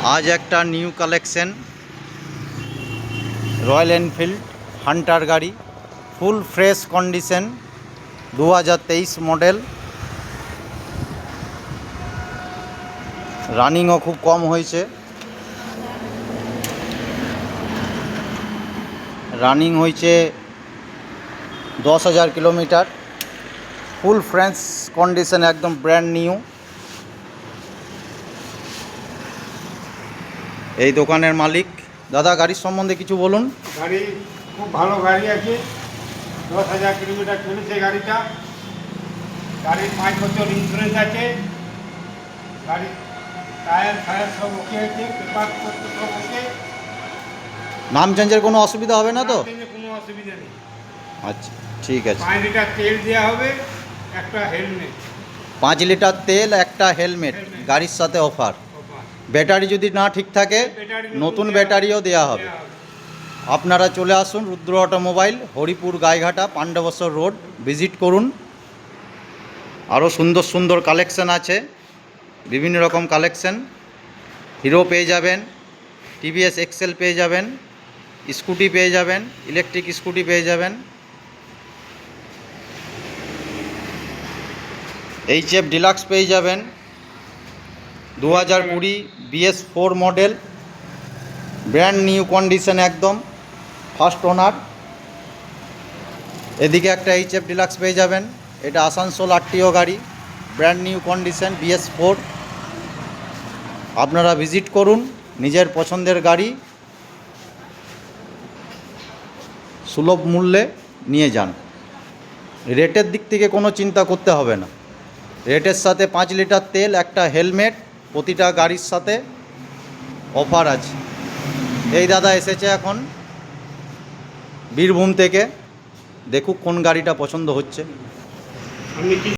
आज एक new collection royal Enfield Hunter গাড়ি ফুল ফ্রেশ কন্ডিশন 2023 মডেল। রানিংও খুব কম হয়েছে, রানিং হয়েছে 10,000 কিলোমিটার। ফুল ফ্রেশ কন্ডিশন, একদম ব্র্যান্ড নিউ। এই দোকানের মালিক দাদা, গাড়ির সম্বন্ধে কিছু বলুন। গাড়ি খুব ভালো গাড়ি আছে, 10,000 কিলোমিটার চলেছে গাড়িটা। গাড়ির 5 বছর ইন্স্যুরেন্স আছে। গাড়ির টায়ার ফায়ার সব ওকে আছে, পেপার সব ওকে। নাম চেঞ্জের কোনো অসুবিধা হবে না তো? কোনো অসুবিধা নেই। আচ্ছা, ঠিক আছে। 5 লিটার তেল দেওয়া হবে, একটা হেলমেট। 5 লিটার তেল, একটা হেলমেট গাড়ির সাথে অফার। ব্যাটারি যদি না ঠিক থাকে নতুন ব্যাটারিও দেওয়া হবে। আপনারা চলে আসুন Rudra automobile, Haripur Gaighata, Pandabeswar road, visit করুন। আরও সুন্দর সুন্দর কালেকশন আছে, বিভিন্ন রকম কালেকশন। হিরো পেয়ে যাবেন, টিভিএস এক্সেল পেয়ে যাবেন, স্কুটি পেয়ে যাবেন, ইলেকট্রিক স্কুটি পেয়ে যাবেন, এইচএফ ডিলাক্স পেয়ে যাবেন, 2020 BS4 model, brand new condition, একদম ফার্স্ট ওনার। এদিকে একটা এইচএফ ডিলাক্স পেয়ে যাবেন, এটা আসানসোল আরটিও গাড়ি, ব্র্যান্ড নিউ কন্ডিশন BS4। আপনারা ভিজিট করুন, নিজের পছন্দের গাড়ি সুলভ মূল্যে নিয়ে যান। রেটের দিক থেকে কোনো চিন্তা করতে হবে না। রেটের সাথে 5 লিটার তেল, একটা হেলমেট প্রতিটা গাড়ির সাথে অফার আছে। এই দাদা এসেছে এখন বীরভূম থেকে, দেখুক কোন গাড়িটা পছন্দ হচ্ছে।